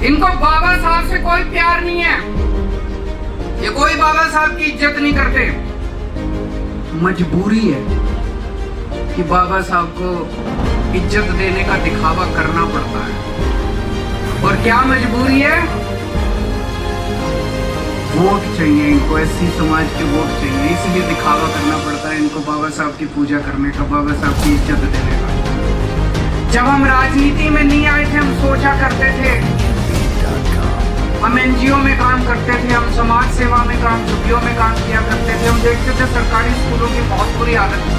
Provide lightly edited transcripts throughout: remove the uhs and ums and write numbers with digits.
इनको बाबा साहब से कोई प्यार नहीं है, ये कोई बाबा साहब की इज्जत नहीं करते। मजबूरी है कि बाबा साहब को इज्जत देने का दिखावा करना पड़ता है। और क्या मजबूरी है? वोट चाहिए इनको, एससी समाज के वोट चाहिए, इसलिए दिखावा करना पड़ता है इनको बाबा साहब की पूजा करने का, बाबा साहब की इज्जत देने का। जब हम राजनीति में नहीं आए थे, हम सोचा करते थे, हम एनजीओ में काम करते थे, हम समाज सेवा में काम, छुट्टियों में काम किया करते थे। हम देखते थे सरकारी स्कूलों की बहुत बुरी हालत है।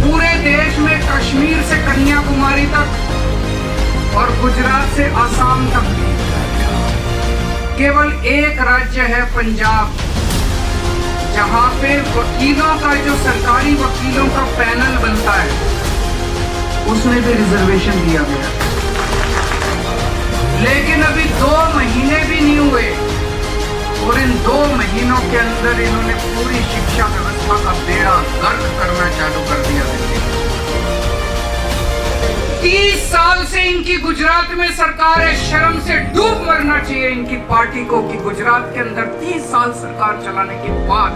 पूरे देश में कश्मीर से कन्याकुमारी तक और गुजरात से आसाम तक केवल एक राज्य है पंजाब, जहां पे वकीलों का जो सरकारी वकीलों का पैनल बनता है उसमें भी रिजर्वेशन दिया गया। लेकिन अभी 2 महीने भी नहीं हुए और इन 2 महीनों के अंदर इन्होंने पूरी शिक्षा व्यवस्था का बेड़ा गर्क करना चालू कर दिया। 30 साल से इनकी गुजरात में सरकार है, शर्म से डूब मरना चाहिए इनकी पार्टी को कि गुजरात के अंदर 30 साल सरकार चलाने के बाद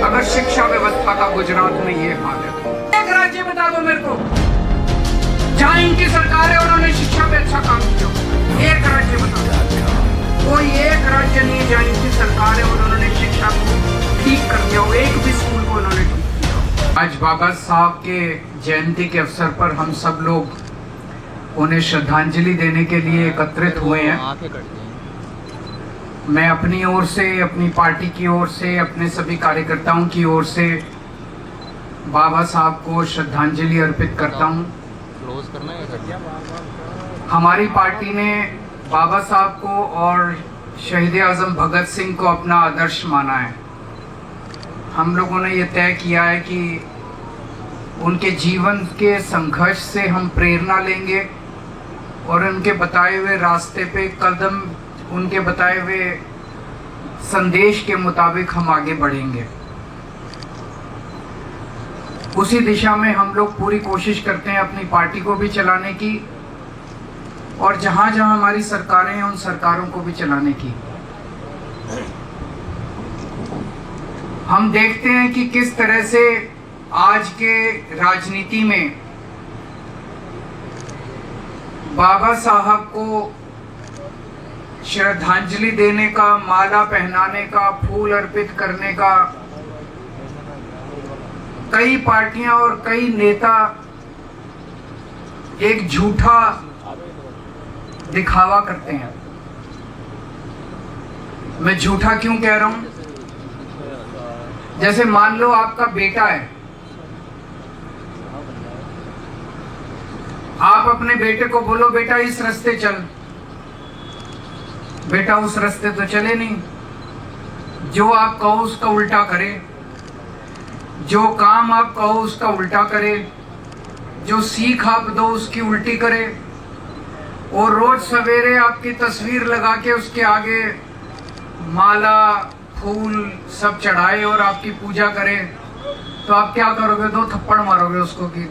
अगर शिक्षा व्यवस्था का गुजरात में ये हाल है। एक राज्य बता दो मेरे को जहां इनकी सरकार है उन्होंने शिक्षा पे अच्छा काम किया। एक राज्य बता दो, कोई एक राज्य नहीं जहां इनकी सरकार है और उन्होंने शिक्षा को ठीक कर दिया हो, एक भी स्कूल को उन्होंने ठीक किया। आज बाबा साहब के जयंती के अवसर पर हम सब लोग उन्हें श्रद्धांजलि देने के लिए एकत्रित हुए हैं। मैं अपनी ओर से, अपनी पार्टी की ओर से, अपने सभी कार्यकर्ताओं की ओर से बाबा साहब को श्रद्धांजलि अर्पित करता हूं। हमारी पार्टी ने बाबा साहब को और शहीद आजम भगत सिंह को अपना आदर्श माना है। हम लोगों ने ये तय किया है कि उनके जीवन के संघर्ष से हम प्रेरणा लेंगे और उनके बताए हुए रास्ते पे कदम, उनके बताए हुए संदेश के मुताबिक हम आगे बढ़ेंगे। उसी दिशा में हम लोग पूरी कोशिश करते हैं अपनी पार्टी को भी चलाने की और जहां जहां हमारी सरकारें हैं उन सरकारों को भी चलाने की। हम देखते हैं कि किस तरह से आज के राजनीति में बाबा साहब को श्रद्धांजलि देने का, माला पहनाने का, फूल अर्पित करने का कई पार्टियां और कई नेता एक झूठा दिखावा करते हैं। मैं झूठा क्यों कह रहा हूं? जैसे मान लो आपका बेटा है, आप अपने बेटे को बोलो बेटा इस रास्ते चल, बेटा उस रास्ते तो चले नहीं, जो आप कहो उसका उल्टा करे, जो काम आप कहो उसका उल्टा करे, जो सीख आप दो उसकी उल्टी करे और रोज सवेरे आपकी तस्वीर लगा के उसके आगे माला फूल सब चढ़ाए और आपकी पूजा करे, तो आप क्या करोगे? 2 थप्पड़ मारोगे उसको कि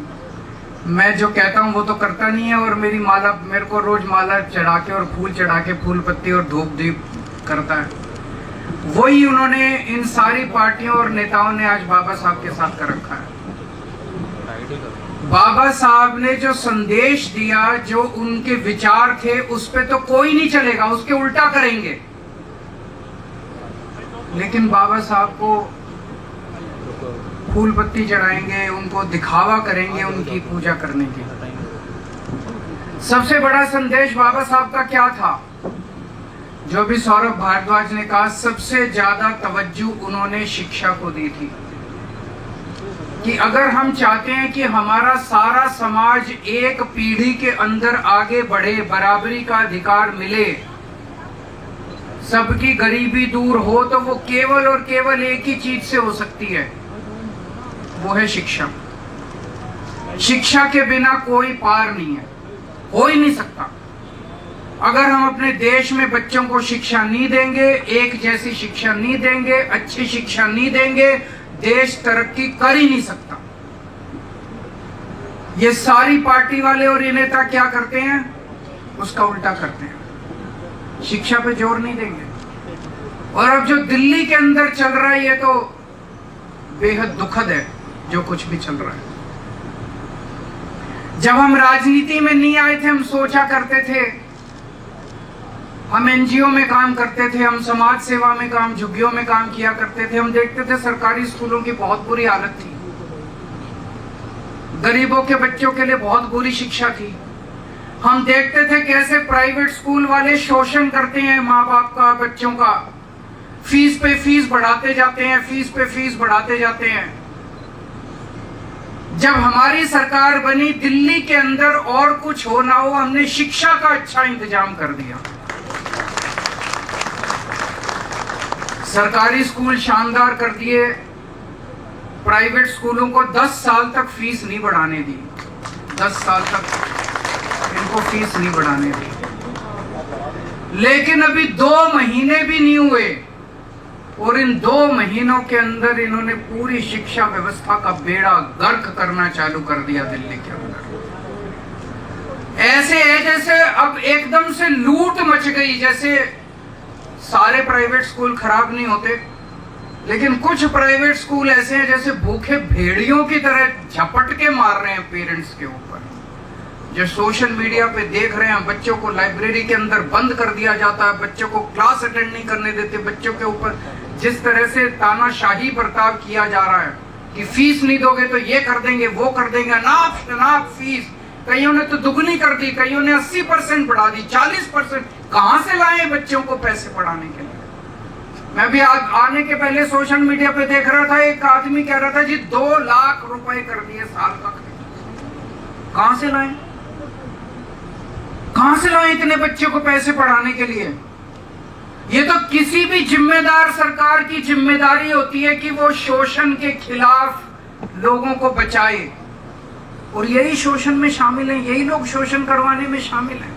मैं जो कहता हूँ वो तो करता नहीं है और मेरी माला, मेरे को रोज माला चढ़ा के और फूल चढ़ा के, फूल पत्ती और धूप दीप करता है। वही उन्होंने इन सारी पार्टियों और नेताओं ने आज बाबा साहब के साथ कर रखा है। बाबा साहब ने जो संदेश दिया, जो उनके विचार थे, उस पे तो कोई नहीं चलेगा, उसके उल्टा करेंगे। लेकिन बाबा साहब को फूल पत्ती चढ़ाएंगे, उनको दिखावा करेंगे उनकी पूजा करने की। सबसे बड़ा संदेश बाबा साहब का क्या था? जो भी सौरभ भारद्वाज ने कहा, सबसे ज्यादा तवज्जो उन्होंने शिक्षा को दी थी कि अगर हम चाहते हैं कि हमारा सारा समाज एक पीढ़ी के अंदर आगे बढ़े, बराबरी का अधिकार मिले, सबकी गरीबी दूर हो, तो वो केवल और केवल एक ही चीज से हो सकती है, वो है शिक्षा। शिक्षा के बिना कोई पार नहीं है, हो ही नहीं सकता। अगर हम अपने देश में बच्चों को शिक्षा नहीं देंगे, एक जैसी शिक्षा नहीं देंगे, अच्छी शिक्षा नहीं देंगे, देश तरक्की कर ही नहीं सकता। ये सारी पार्टी वाले और ये नेता क्या करते हैं? उसका उल्टा करते हैं। शिक्षा पे जोर नहीं देंगे। और अब जो दिल्ली के अंदर चल रहा है ये तो बेहद दुखद है, जो कुछ भी चल रहा है। जब हम राजनीति में नहीं आए थे, हम सोचा करते थे, हम एनजीओ में काम करते थे, हम समाज सेवा में काम, झुग्गियों में काम किया करते थे। हम देखते थे सरकारी स्कूलों की बहुत बुरी हालत थी, गरीबों के बच्चों के लिए बहुत बुरी शिक्षा थी। हम देखते थे कैसे प्राइवेट स्कूल वाले शोषण करते हैं माँ बाप का, बच्चों का, फीस पे फीस बढ़ाते जाते हैं, फीस पे फीस बढ़ाते जाते हैं। जब हमारी सरकार बनी, दिल्ली के अंदर और कुछ हो ना हो, हमने शिक्षा का अच्छा इंतजाम कर दिया। सरकारी स्कूल शानदार कर दिए, प्राइवेट स्कूलों को 10 साल तक फीस नहीं बढ़ाने दी, 10 साल तक इनको फीस नहीं बढ़ाने दी। लेकिन अभी 2 महीने भी नहीं हुए और इन 2 महीनों के अंदर इन्होंने पूरी शिक्षा व्यवस्था का बेड़ा गर्क करना चालू कर दिया दिल्ली के अंदर। ऐसे है जैसे अब एकदम से लूट मच गई, जैसे सारे प्राइवेट स्कूल खराब नहीं होते, लेकिन कुछ प्राइवेट स्कूल ऐसे हैं जैसे भूखे भेड़ियों की तरह झपट के मार रहे हैं पेरेंट्स के ऊपर। जो सोशल मीडिया पे देख रहे हैं, बच्चों को लाइब्रेरी के अंदर बंद कर दिया जाता है, बच्चों को क्लास अटेंड नहीं करने देते, बच्चों के ऊपर जिस तरह से तानाशाही बर्ताव किया जा रहा है कि फीस नहीं दोगे तो ये कर देंगे, वो कर देंगे, अनाप फीस। कईयों ने तो दुगनी कर दी, कईयों ने 80% बढ़ा दी, 40%। कहां से लाए बच्चों को पैसे पढ़ाने के लिए? मैं भी आने के पहले सोशल मीडिया पे देख रहा था, एक आदमी कह रहा था जी 2 लाख रुपए कर दिए साल का। कहां से लाए, कहां से लाए इतने बच्चों को पैसे पढ़ाने के लिए? ये तो किसी भी जिम्मेदार सरकार की जिम्मेदारी होती है कि वो शोषण के खिलाफ लोगों को बचाए, और यही शोषण में शामिल हैं, यही लोग शोषण करवाने में शामिल हैं।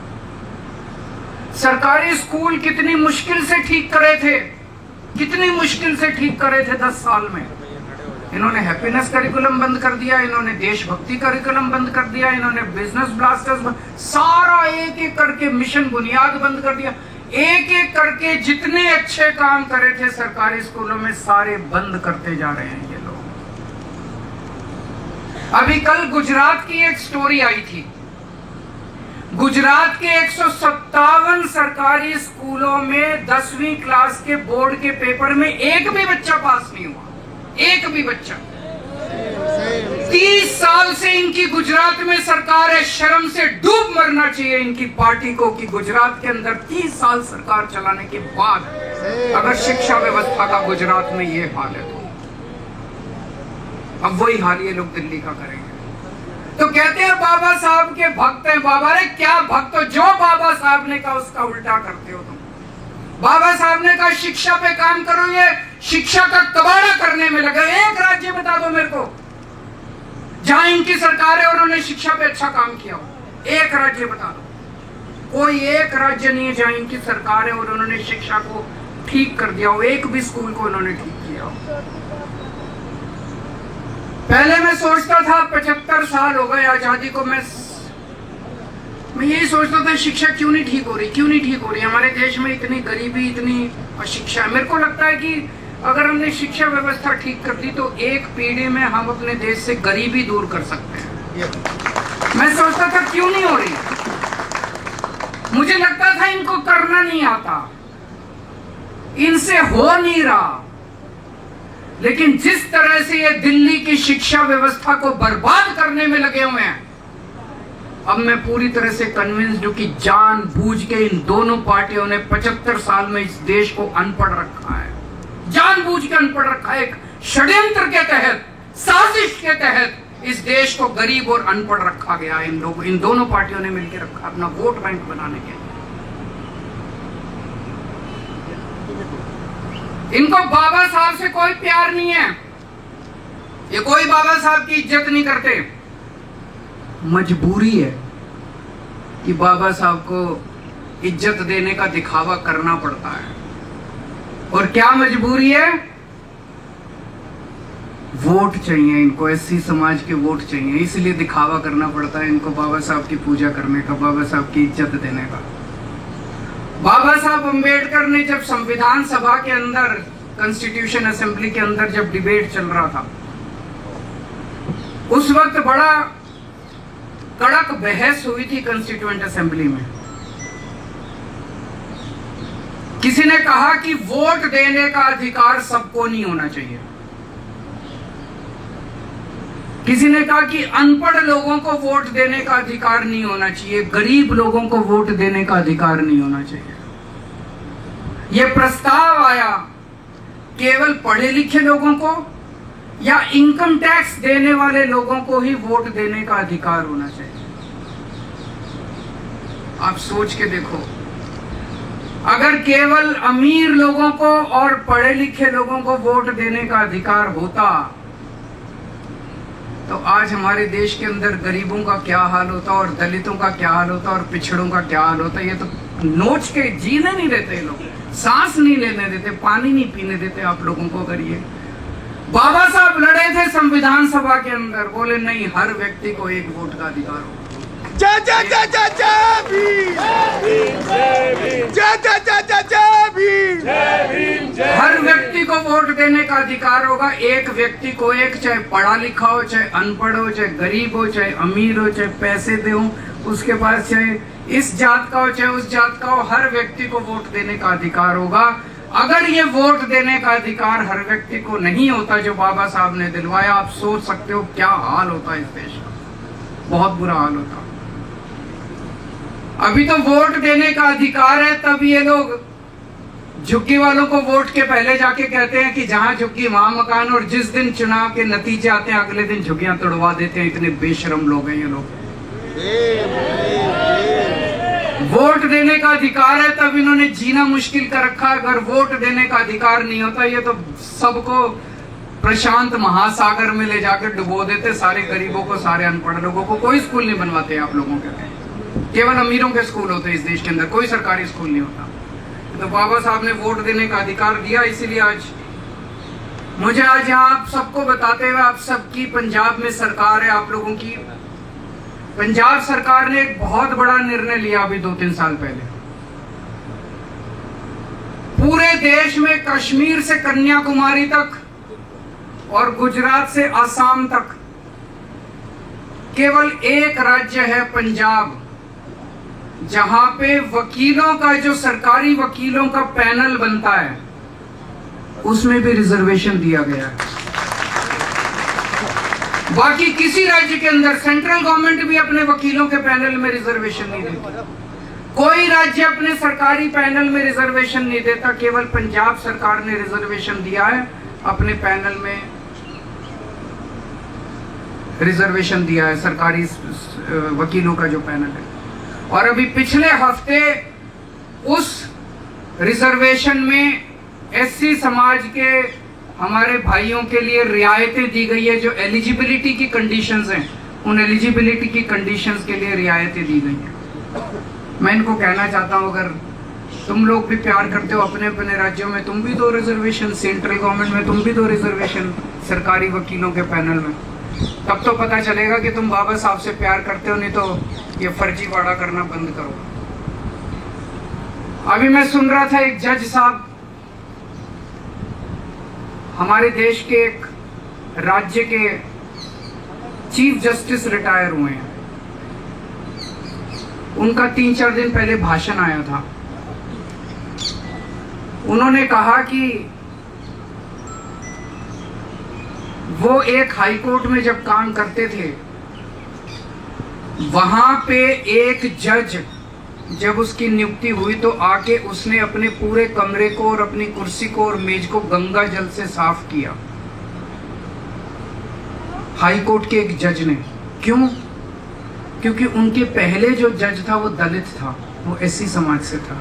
सरकारी स्कूल कितनी मुश्किल से ठीक करे थे, कितनी मुश्किल से ठीक करे थे 10 साल में। इन्होंने हैप्पीनेस करिकुलम बंद कर दिया, इन्होंने देशभक्ति करिकुलम बंद कर दिया, इन्होंने बिजनेस ब्लास्टर्स, सारा एक एक करके मिशन बुनियाद बंद कर दिया। एक एक करके जितने अच्छे काम करे थे सरकारी स्कूलों में, सारे बंद करते जा रहे हैं ये लोग। अभी कल गुजरात की एक स्टोरी आई थी। गुजरात के 157 सरकारी स्कूलों में 10वीं क्लास के बोर्ड के पेपर में एक भी बच्चा पास नहीं हुआ, एक भी बच्चा। 30 साल से इनकी गुजरात में सरकार है, शर्म से डूब मरना चाहिए इनकी पार्टी को कि गुजरात के अंदर 30 साल सरकार चलाने के बाद अगर शिक्षा व्यवस्था का गुजरात में ये हाल है तो अब वही हाल ये लोग दिल्ली का करेंगे। तो कहते हैं बाबा साहब के भक्त हैं। बाबा रे क्या भक्त हो, जो बाबा साहब ने कहा उसका उल्टा करते हो तुम। बाबा साहब ने कहा शिक्षा पे काम करो, ये शिक्षा का कबाड़ा करने में लगे। एक राज्य बता दो मेरे को जहां इनकी सरकार है और उन्होंने शिक्षा पे अच्छा काम किया हो, एक राज्य बता दो। कोई एक राज्य नहीं है जहां इनकी सरकार है और उन्होंने शिक्षा को ठीक कर दिया हो, एक भी स्कूल को उन्होंने ठीक किया हो। पहले मैं सोचता था 75 साल हो गए आजादी को, मैं यही सोचता था शिक्षा क्यों नहीं ठीक हो रही, क्यों नहीं ठीक हो रही। हमारे देश में इतनी गरीबी, इतनी अशिक्षा है। मेरे को लगता है कि अगर हमने शिक्षा व्यवस्था ठीक कर दी तो एक पीढ़ी में हम अपने देश से गरीबी दूर कर सकते हैं। मैं सोचता था क्यों नहीं हो रही, मुझे लगता था इनको करना नहीं आता, इनसे हो नहीं रहा। लेकिन जिस तरह से ये दिल्ली की शिक्षा व्यवस्था को बर्बाद करने में लगे हुए हैं, अब मैं पूरी तरह से कन्विंस्ड हूं कि जानबूझ के इन दोनों पार्टियों ने 75 साल में इस देश को अनपढ़ रखा है, जानबूझ के अनपढ़ रखा है। एक षड्यंत्र के तहत, साजिश के तहत इस देश को गरीब और अनपढ़ रखा गया। इन लोग, इन दोनों पार्टियों ने मिलकर रखा अपना वोट बैंक बनाने के लिए। इनको बाबा साहब से कोई प्यार नहीं है, ये कोई बाबा साहब की इज्जत नहीं करते। मजबूरी है कि बाबा साहब को इज्जत देने का दिखावा करना पड़ता है। और क्या मजबूरी है? वोट चाहिए इनको, एससी समाज के वोट चाहिए, इसलिए दिखावा करना पड़ता है इनको बाबा साहब की पूजा करने का, बाबा साहब की इज्जत देने का। बाबा साहब अंबेडकर ने जब संविधान सभा के अंदर, कॉन्स्टिट्यूशन असेंबली के अंदर जब डिबेट चल रहा था, उस वक्त बड़ा कड़क बहस हुई थी कॉन्स्टिट्यूएंट असेंबली में। किसी ने कहा कि वोट देने का अधिकार सबको नहीं होना चाहिए। किसी ने कहा कि अनपढ़ लोगों को वोट देने का अधिकार नहीं होना चाहिए, गरीब लोगों को वोट देने का अधिकार नहीं होना चाहिए। यह प्रस्ताव आया केवल पढ़े लिखे लोगों को या इनकम टैक्स देने वाले लोगों को ही वोट देने का अधिकार होना चाहिए। आप सोच के देखो, अगर केवल अमीर लोगों को और पढ़े लिखे लोगों को वोट देने का अधिकार होता तो आज हमारे देश के अंदर गरीबों का क्या हाल होता, और दलितों का क्या हाल होता, और पिछड़ों का क्या हाल होता। ये तो नोच के जीने नहीं देते लोग, सांस नहीं लेने देते, पानी नहीं पीने देते आप लोगों को। अगर ये बाबा साहब लड़े थे संविधान सभा के अंदर, बोले नहीं, हर व्यक्ति को एक वोट का अधिकार हो। जय जय जय जय जय भीम, जय जय जय जय जय भीम। हर व्यक्ति को वोट देने का अधिकार होगा, एक व्यक्ति को एक, चाहे पढ़ा लिखा हो, चाहे अनपढ़ हो, चाहे गरीब हो, चाहे अमीर हो, चाहे पैसे दे हो उसके पास, चाहे इस जात का हो, चाहे उस जात का हो, हर व्यक्ति को वोट देने का अधिकार होगा। अगर ये वोट देने का अधिकार हर व्यक्ति को नहीं होता जो बाबा साहब ने दिलवाया, आप सोच सकते हो क्या हाल होता इस देश का, बहुत बुरा हाल होता। अभी तो वोट देने का अधिकार है, तब ये लोग झुग्गी वालों को वोट के पहले जाके कहते हैं कि जहां झुग्गी वहां मकान, और जिस दिन चुनाव के नतीजे आते हैं अगले दिन झुग्गियां तोड़वा देते हैं। इतने बेशरम लोग हैं ये लोग। वोट देने का अधिकार है तब इन्होंने जीना मुश्किल कर रखा है। अगर वोट देने का अधिकार नहीं होता, ये तो सबको प्रशांत महासागर में ले जाकर डुबो देते, सारे गरीबों को, सारे अनपढ़ लोगों को। कोई स्कूल नहीं बनवाते आप लोगों के, केवल अमीरों के स्कूल होते हैं इस देश के अंदर, कोई सरकारी स्कूल नहीं होता। तो बाबा साहब ने वोट देने का अधिकार दिया, इसीलिए आज मुझे यहाँ आप सबको बताते हुए, आप सबकी पंजाब में सरकार है, आप लोगों की पंजाब सरकार ने एक बहुत बड़ा निर्णय लिया अभी 2-3 साल पहले। पूरे देश में कश्मीर से कन्याकुमारी तक और गुजरात से असम तक केवल एक राज्य है पंजाब, जहां पे वकीलों का, जो सरकारी वकीलों का पैनल बनता है, उसमें भी रिजर्वेशन दिया गया है। बाकी किसी राज्य के अंदर सेंट्रल गवर्नमेंट भी अपने वकीलों के पैनल में रिजर्वेशन नहीं देती, कोई राज्य अपने सरकारी पैनल में रिजर्वेशन नहीं देता। केवल पंजाब सरकार ने रिजर्वेशन दिया है, अपने पैनल में रिजर्वेशन दिया है, सरकारी वकीलों का जो पैनल है। और अभी पिछले हफ्ते उस रिजर्वेशन में एससी समाज के हमारे भाइयों के लिए रियायतें दी गई है। जो एलिजिबिलिटी की कंडीशंस हैं, उन एलिजिबिलिटी की कंडीशंस के लिए रियायतें दी गई हैं। मैं इनको कहना चाहता हूं, अगर तुम लोग भी प्यार करते हो अपने अपने राज्यों में, तुम भी दो रिजर्वेशन, सेंट्रल गवर्नमेंट में तुम भी दो रिजर्वेशन सरकारी वकीलों के पैनल में, तब तो पता चलेगा कि तुम बाबा साहब से प्यार करते हो। नहीं तो ये फर्जीवाड़ा करना बंद करो। अभी मैं सुन रहा था, एक जज साहब हमारे देश के एक राज्य के चीफ जस्टिस रिटायर हुए हैं, उनका 3-4 दिन पहले भाषण आया था। उन्होंने कहा कि वो एक हाई कोर्ट में जब काम करते थे, वहां पे एक जज जब उसकी नियुक्ति हुई तो आके उसने अपने पूरे कमरे को और अपनी कुर्सी को और मेज को गंगा जल से साफ किया, हाई कोर्ट के एक जज ने। क्यों? क्योंकि उनके पहले जो जज था वो दलित था, वो एससी समाज से था।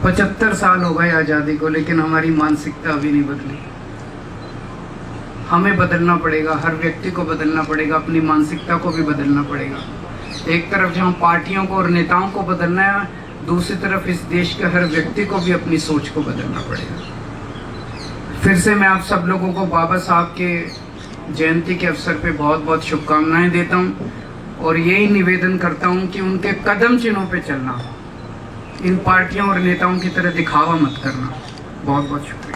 75 साल हो गए आजादी को, लेकिन हमारी मानसिकता अभी नहीं बदली। हमें बदलना पड़ेगा, हर व्यक्ति को बदलना पड़ेगा, अपनी मानसिकता को भी बदलना पड़ेगा। एक तरफ जहां पार्टियों को और नेताओं को बदलना है, दूसरी तरफ इस देश के हर व्यक्ति को भी अपनी सोच को बदलना पड़ेगा। फिर से मैं आप सब लोगों को बाबा साहब के जयंती के अवसर पे बहुत बहुत शुभकामनाएं देता हूं। और यही निवेदन करता हूं कि उनके कदम चिन्हों पे चलना, इन पार्टियों और नेताओं की तरह दिखावा मत करना। बहुत बहुत शुक्रिया।